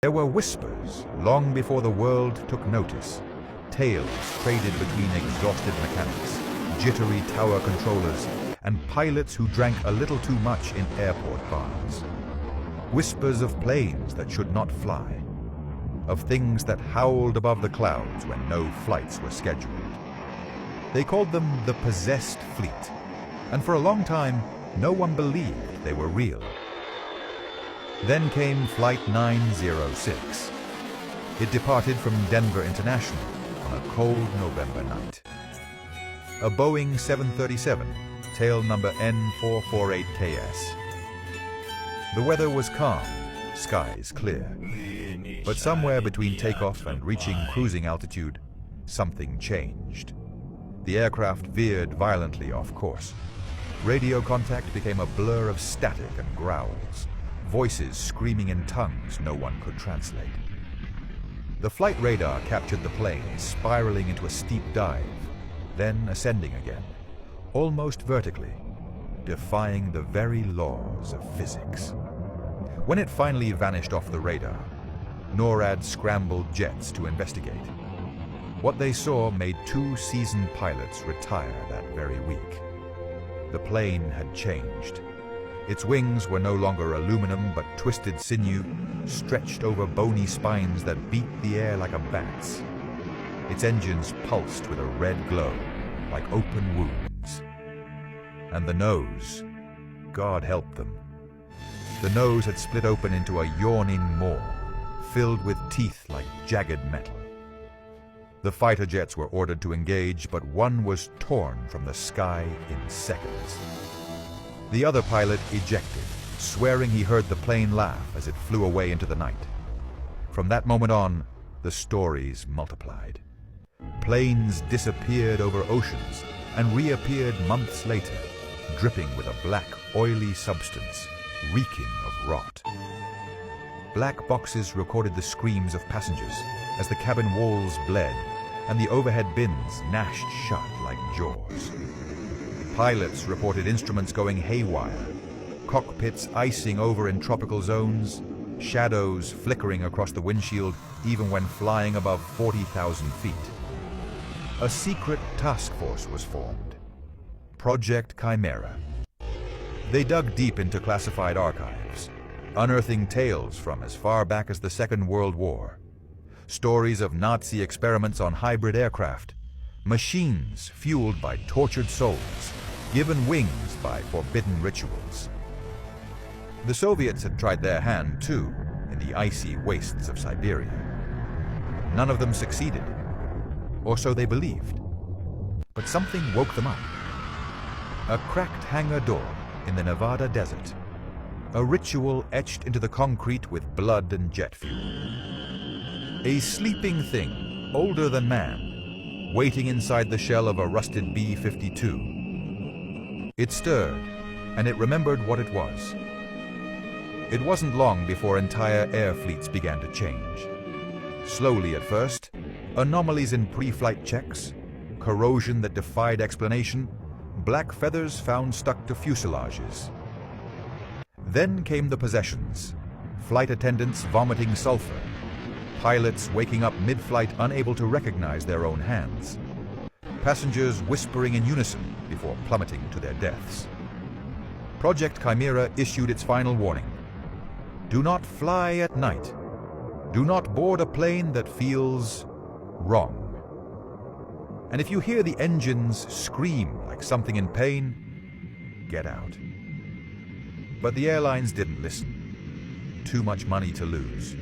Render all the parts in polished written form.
There were whispers long before the world took notice, tales traded between exhausted mechanics, jittery tower controllers, and pilots who drank a little too much in airport bars. Whispers of planes that should not fly, of things that howled above the clouds when no flights were scheduled. They called them the possessed fleet, and for a long time, no one believed they were real. Then came Flight 906. It departed from Denver International on a cold November night. A Boeing 737, tail number N448KS. The weather was calm, skies clear. But somewhere between takeoff and reaching cruising altitude, something changed. The aircraft veered violently off course. Radio contact became a blur of static and growls, voices screaming in tongues no one could translate. The flight radar captured the plane spiraling into a steep dive, then ascending again, almost vertically, defying the very laws of physics. When it finally vanished off the radar, NORAD scrambled jets to investigate. What they saw made 2 seasoned pilots retire that very week. The plane had changed. Its wings were no longer aluminum but twisted sinew, stretched over bony spines that beat the air like a bat's. Its engines pulsed with a red glow, like open wounds. And the nose, God help them. The nose had split open into a yawning maw, filled with teeth like jagged metal. The fighter jets were ordered to engage, but one was torn from the sky in seconds. The other pilot ejected, swearing he heard the plane laugh as it flew away into the night. From that moment on, the stories multiplied. Planes disappeared over oceans and reappeared months later, dripping with a black, oily substance, reeking of rot. Black boxes recorded the screams of passengers as the cabin walls bled and the overhead bins gnashed shut like jaws. Pilots reported instruments going haywire, cockpits icing over in tropical zones, shadows flickering across the windshield even when flying above 40,000 feet. A secret task force was formed, Project Chimera. They dug deep into classified archives, unearthing tales from as far back as the Second World War. Stories of Nazi experiments on hybrid aircraft, machines fueled by tortured souls, given wings by forbidden rituals. The Soviets had tried their hand too, in the icy wastes of Siberia. None of them succeeded, or so they believed. But something woke them up. A cracked hangar door in the Nevada desert. A ritual etched into the concrete with blood and jet fuel. A sleeping thing, older than man, waiting inside the shell of a rusted B-52. It stirred, and it remembered what it was. It wasn't long before entire air fleets began to change. Slowly at first, anomalies in pre-flight checks, corrosion that defied explanation, black feathers found stuck to fuselages. Then came the possessions, flight attendants vomiting sulfur, pilots waking up mid-flight unable to recognize their own hands, passengers whispering in unison before plummeting to their deaths. Project Chimera issued its final warning. Do not fly at night. Do not board a plane that feels wrong. And if you hear the engines scream like something in pain, get out. But the airlines didn't listen. Too much money to lose.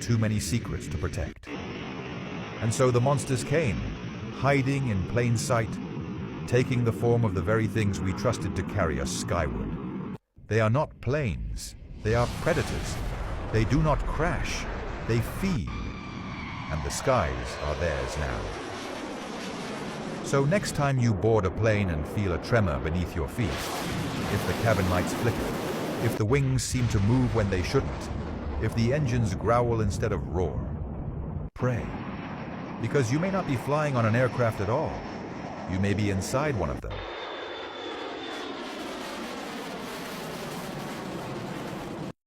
Too many secrets to protect. And so the monsters came, hiding in plain sight, taking the form of the very things we trusted to carry us skyward. They are not planes. They are predators. They do not crash. They feed. And the skies are theirs now. So next time you board a plane and feel a tremor beneath your feet, if the cabin lights flicker, if the wings seem to move when they shouldn't, if the engines growl instead of roar, pray. Because you may not be flying on an aircraft at all. You may be inside one of them.